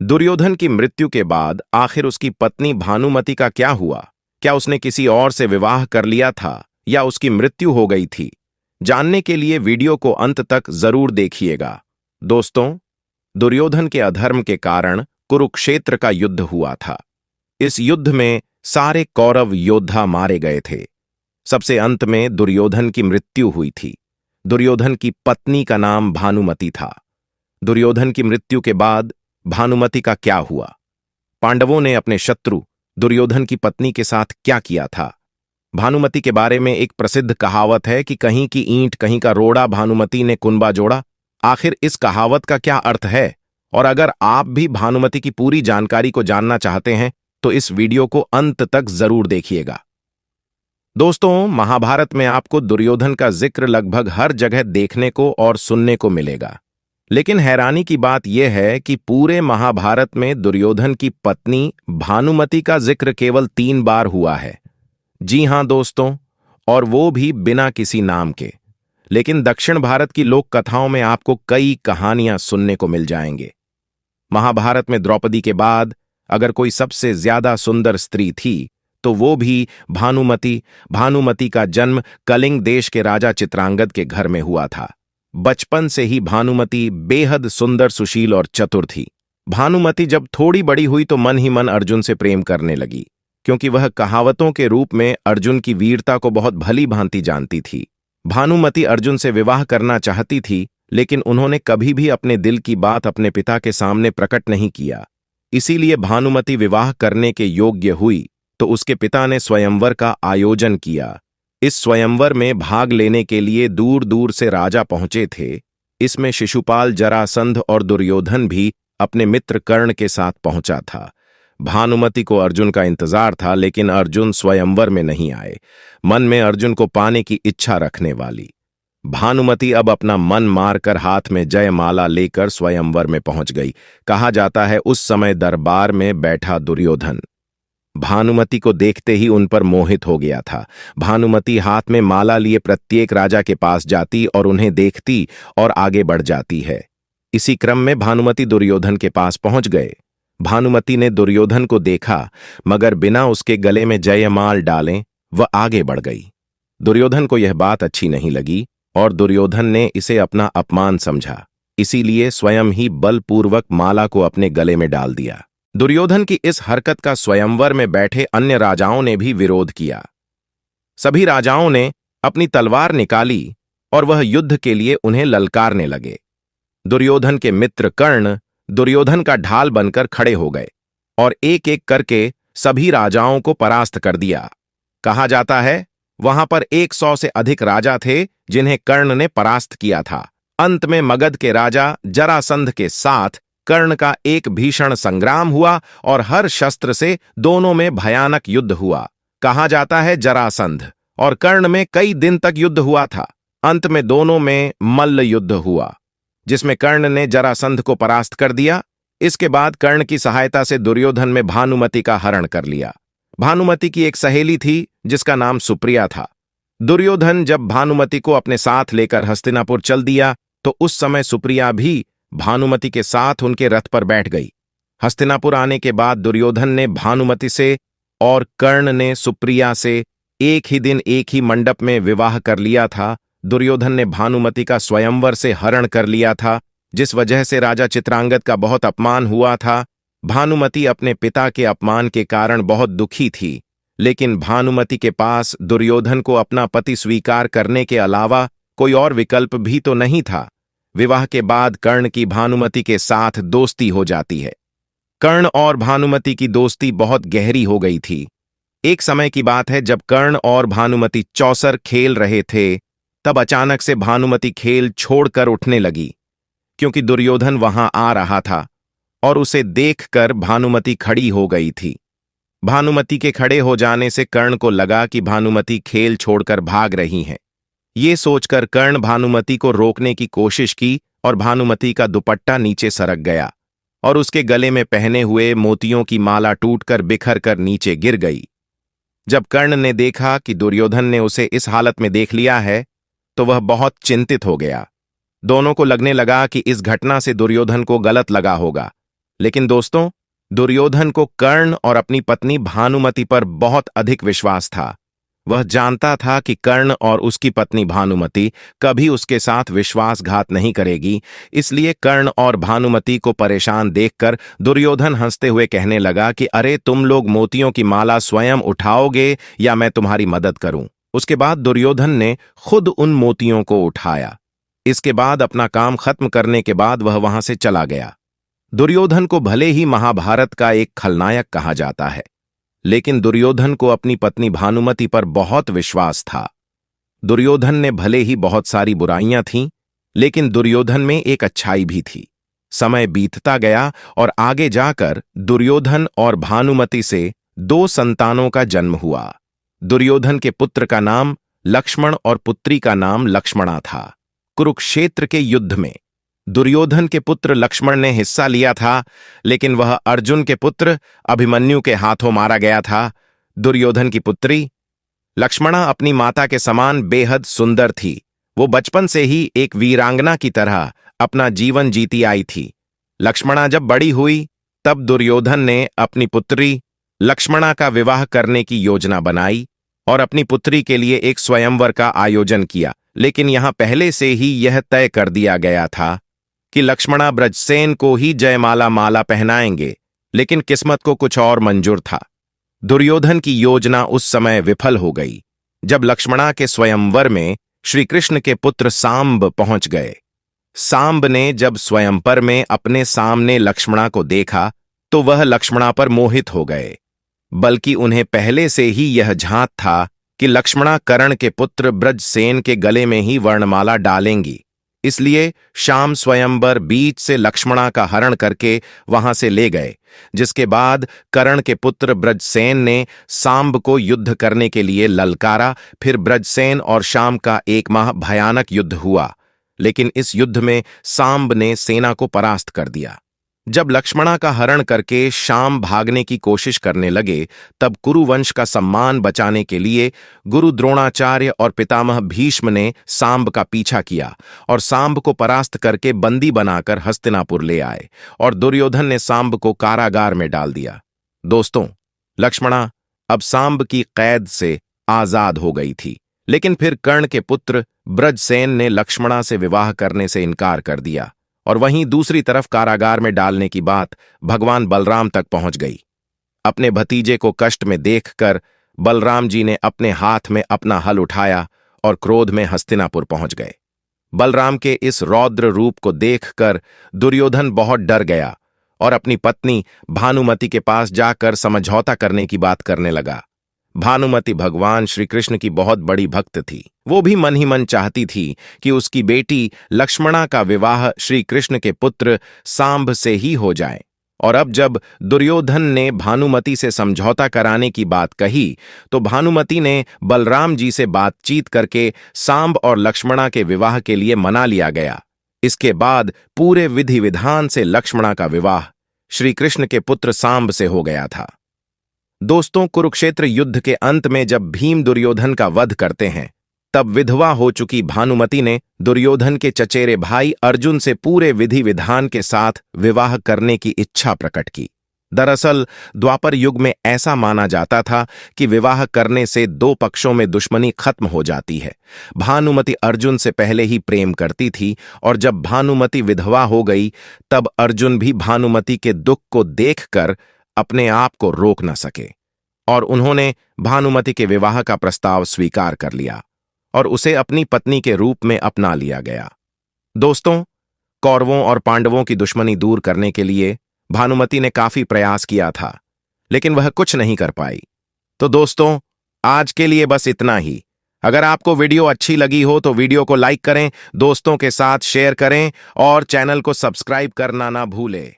दुर्योधन की मृत्यु के बाद आखिर उसकी पत्नी भानुमति का क्या हुआ? क्या उसने किसी और से विवाह कर लिया था या उसकी मृत्यु हो गई थी? जानने के लिए वीडियो को अंत तक जरूर देखिएगा। दोस्तों, दुर्योधन के अधर्म के कारण कुरुक्षेत्र का युद्ध हुआ था। इस युद्ध में सारे कौरव योद्धा मारे गए थे। सबसे अंत में दुर्योधन की मृत्यु हुई थी। दुर्योधन की पत्नी का नाम भानुमति था। दुर्योधन की मृत्यु के बाद भानुमति का क्या हुआ? पांडवों ने अपने शत्रु दुर्योधन की पत्नी के साथ क्या किया था? भानुमति के बारे में एक प्रसिद्ध कहावत है कि कहीं की ईंट कहीं का रोड़ा, भानुमति ने कुनबा जोड़ा। आखिर इस कहावत का क्या अर्थ है? और अगर आप भी भानुमति की पूरी जानकारी को जानना चाहते हैं तो इस वीडियो को अंत तक जरूर देखिएगा। दोस्तों, महाभारत में आपको दुर्योधन का जिक्र लगभग हर जगह देखने को और सुनने को मिलेगा। लेकिन हैरानी की बात यह है कि पूरे महाभारत में दुर्योधन की पत्नी भानुमति का जिक्र केवल 3 बार हुआ है। जी हां दोस्तों, और वो भी बिना किसी नाम के। लेकिन दक्षिण भारत की लोक कथाओं में आपको कई कहानियां सुनने को मिल जाएंगे। महाभारत में द्रौपदी के बाद अगर कोई सबसे ज्यादा सुंदर स्त्री थी तो वो भी भानुमति। भानुमति का जन्म कलिंग देश के राजा चित्रांगद के घर में हुआ था। बचपन से ही भानुमति बेहद सुंदर, सुशील और चतुर थी। भानुमति जब थोड़ी बड़ी हुई तो मन ही मन अर्जुन से प्रेम करने लगी, क्योंकि वह कहावतों के रूप में अर्जुन की वीरता को बहुत भली भांति जानती थी। भानुमति अर्जुन से विवाह करना चाहती थी, लेकिन उन्होंने कभी भी अपने दिल की बात अपने पिता के सामने प्रकट नहीं किया। इसीलिए भानुमति विवाह करने के योग्य हुई तो उसके पिता ने स्वयंवर का आयोजन किया। इस स्वयंवर में भाग लेने के लिए दूर दूर से राजा पहुंचे थे। इसमें शिशुपाल, जरासंध और दुर्योधन भी अपने मित्र कर्ण के साथ पहुंचा था। भानुमति को अर्जुन का इंतजार था, लेकिन अर्जुन स्वयंवर में नहीं आए। मन में अर्जुन को पाने की इच्छा रखने वाली भानुमति अब अपना मन मारकर हाथ में जयमाला लेकर स्वयंवर में पहुंच गई। कहा जाता है उस समय दरबार में बैठा दुर्योधन भानुमति को देखते ही उन पर मोहित हो गया था। भानुमति हाथ में माला लिए प्रत्येक राजा के पास जाती और उन्हें देखती और आगे बढ़ जाती है। इसी क्रम में भानुमति दुर्योधन के पास पहुंच गए। भानुमति ने दुर्योधन को देखा, मगर बिना उसके गले में जयमाल डालें वह आगे बढ़ गई। दुर्योधन को यह बात अच्छी नहीं लगी और दुर्योधन ने इसे अपना अपमान समझा। इसीलिए स्वयं ही बलपूर्वक माला को अपने गले में डाल दिया। दुर्योधन की इस हरकत का स्वयंवर में बैठे अन्य राजाओं ने भी विरोध किया। सभी राजाओं ने अपनी तलवार निकाली और वह युद्ध के लिए उन्हें ललकारने लगे। दुर्योधन के मित्र कर्ण दुर्योधन का ढाल बनकर खड़े हो गए और एक एक करके सभी राजाओं को परास्त कर दिया। कहा जाता है वहां पर 100 से अधिक राजा थे जिन्हें कर्ण ने परास्त किया था। अंत में मगध के राजा जरासंध के साथ कर्ण का एक भीषण संग्राम हुआ और हर शस्त्र से दोनों में भयानक युद्ध हुआ। कहा जाता है जरासंध और कर्ण में कई दिन तक युद्ध हुआ था। अंत में दोनों में मल्ल युद्ध हुआ, जिसमें कर्ण ने जरासंध को परास्त कर दिया। इसके बाद कर्ण की सहायता से दुर्योधन में भानुमति का हरण कर लिया। भानुमति की एक सहेली थी जिसका नाम सुप्रिया था। दुर्योधन जब भानुमति को अपने साथ लेकर हस्तिनापुर चल दिया तो उस समय सुप्रिया भी भानुमति के साथ उनके रथ पर बैठ गई। हस्तिनापुर आने के बाद दुर्योधन ने भानुमति से और कर्ण ने सुप्रिया से एक ही दिन एक ही मंडप में विवाह कर लिया था। दुर्योधन ने भानुमति का स्वयंवर से हरण कर लिया था, जिस वजह से राजा चित्रांगद का बहुत अपमान हुआ था। भानुमति अपने पिता के अपमान के कारण बहुत दुखी थी, लेकिन भानुमति के पास दुर्योधन को अपना पति स्वीकार करने के अलावा कोई और विकल्प भी तो नहीं था। विवाह के बाद कर्ण की भानुमति के साथ दोस्ती हो जाती है। कर्ण और भानुमति की दोस्ती बहुत गहरी हो गई थी। एक समय की बात है जब कर्ण और भानुमति चौसर खेल रहे थे, तब अचानक से भानुमति खेल छोड़कर उठने लगी, क्योंकि दुर्योधन वहां आ रहा था और उसे देखकर भानुमति खड़ी हो गई थी। भानुमति के खड़े हो जाने से कर्ण को लगा कि भानुमति खेल छोड़कर भाग रही हैं। ये सोचकर कर्ण भानुमति को रोकने की कोशिश की और भानुमति का दुपट्टा नीचे सरक गया और उसके गले में पहने हुए मोतियों की माला टूटकर बिखर कर नीचे गिर गई। जब कर्ण ने देखा कि दुर्योधन ने उसे इस हालत में देख लिया है तो वह बहुत चिंतित हो गया। दोनों को लगने लगा कि इस घटना से दुर्योधन को गलत लगा होगा। लेकिन दोस्तों, दुर्योधन को कर्ण और अपनी पत्नी भानुमति पर बहुत अधिक विश्वास था। वह जानता था कि कर्ण और उसकी पत्नी भानुमति कभी उसके साथ विश्वासघात नहीं करेगी, इसलिए कर्ण और भानुमति को परेशान देखकर दुर्योधन हंसते हुए कहने लगा कि अरे, तुम लोग मोतियों की माला स्वयं उठाओगे या मैं तुम्हारी मदद करूं। उसके बाद दुर्योधन ने खुद उन मोतियों को उठाया। इसके बाद अपना काम खत्म करने के बाद वह वहां से चला गया। दुर्योधन को भले ही महाभारत का एक खलनायक कहा जाता है, लेकिन दुर्योधन को अपनी पत्नी भानुमति पर बहुत विश्वास था। दुर्योधन ने भले ही बहुत सारी बुराइयां थीं, लेकिन दुर्योधन में एक अच्छाई भी थी। समय बीतता गया और आगे जाकर दुर्योधन और भानुमति से 2 संतानों का जन्म हुआ। दुर्योधन के पुत्र का नाम लक्ष्मण और पुत्री का नाम लक्ष्मणा था। कुरुक्षेत्र के युद्ध में दुर्योधन के पुत्र लक्ष्मण ने हिस्सा लिया था, लेकिन वह अर्जुन के पुत्र अभिमन्यु के हाथों मारा गया था। दुर्योधन की पुत्री लक्ष्मणा अपनी माता के समान बेहद सुंदर थी। वो बचपन से ही एक वीरांगना की तरह अपना जीवन जीती आई थी। लक्ष्मणा जब बड़ी हुई, तब दुर्योधन ने अपनी पुत्री लक्ष्मणा का विवाह करने की योजना बनाई और अपनी पुत्री के लिए एक स्वयंवर का आयोजन किया। लेकिन यहां पहले से ही यह तय कर दिया गया था कि लक्ष्मणा ब्रजसेन को ही जयमाला माला पहनाएंगे, लेकिन किस्मत को कुछ और मंजूर था। दुर्योधन की योजना उस समय विफल हो गई जब लक्ष्मणा के स्वयंवर में श्री कृष्ण के पुत्र सांब पहुंच गए। सांब ने जब स्वयंवर में अपने सामने लक्ष्मणा को देखा तो वह लक्ष्मणा पर मोहित हो गए, बल्कि उन्हें पहले से ही यह झांत था कि लक्ष्मणा कर्ण के पुत्र ब्रजसेन के गले में ही वर्णमाला डालेंगी। इसलिए शाम स्वयंवर बीच से लक्ष्मणा का हरण करके वहां से ले गए, जिसके बाद कर्ण के पुत्र ब्रजसेन ने सांब को युद्ध करने के लिए ललकारा। फिर ब्रजसेन और शाम का 1 माह भयानक युद्ध हुआ, लेकिन इस युद्ध में सांब ने सेना को परास्त कर दिया। जब लक्ष्मणा का हरण करके शाम भागने की कोशिश करने लगे, तब कुरुवंश का सम्मान बचाने के लिए गुरु द्रोणाचार्य और पितामह भीष्म ने सांब का पीछा किया और सांब को परास्त करके बंदी बनाकर हस्तिनापुर ले आए और दुर्योधन ने सांब को कारागार में डाल दिया। दोस्तों, लक्ष्मणा अब सांब की कैद से आजाद हो गई थी, लेकिन फिर कर्ण के पुत्र ब्रजसेन ने लक्ष्मणा से विवाह करने से इनकार कर दिया और वहीं दूसरी तरफ कारागार में डालने की बात भगवान बलराम तक पहुंच गई। अपने भतीजे को कष्ट में देखकर बलराम जी ने अपने हाथ में अपना हल उठाया और क्रोध में हस्तिनापुर पहुंच गए। बलराम के इस रौद्र रूप को देखकर दुर्योधन बहुत डर गया और अपनी पत्नी भानुमति के पास जाकर समझौता करने की बात करने लगा। भानुमति भगवान श्री कृष्ण की बहुत बड़ी भक्त थी। वो भी मन ही मन चाहती थी कि उसकी बेटी लक्ष्मणा का विवाह श्री कृष्ण के पुत्र सांब से ही हो जाए। और अब जब दुर्योधन ने भानुमति से समझौता कराने की बात कही, तो भानुमति ने बलराम जी से बातचीत करके सांब और लक्ष्मणा के विवाह के लिए मना लिया गया। इसके बाद पूरे विधि विधान से लक्ष्मणा का विवाह श्री कृष्ण के पुत्र सांब से हो गया था। दोस्तों, कुरुक्षेत्र युद्ध के अंत में जब भीम दुर्योधन का वध करते हैं, तब विधवा हो चुकी भानुमति ने दुर्योधन के चचेरे भाई अर्जुन से पूरे विधि विधान के साथ विवाह करने की इच्छा प्रकट की। दरअसल द्वापर युग में ऐसा माना जाता था कि विवाह करने से 2 पक्षों में दुश्मनी खत्म हो जाती है। भानुमति अर्जुन से पहले ही प्रेम करती थी और जब भानुमति विधवा हो गई, तब अर्जुन भी भानुमति के दुख को देखकर अपने आप को रोक न सके और उन्होंने भानुमति के विवाह का प्रस्ताव स्वीकार कर लिया और उसे अपनी पत्नी के रूप में अपना लिया गया। दोस्तों, कौरवों और पांडवों की दुश्मनी दूर करने के लिए भानुमति ने काफी प्रयास किया था, लेकिन वह कुछ नहीं कर पाई। तो दोस्तों, आज के लिए बस इतना ही। अगर आपको वीडियो अच्छी लगी हो तो वीडियो को लाइक करें, दोस्तों के साथ शेयर करें और चैनल को सब्सक्राइब करना ना भूलें।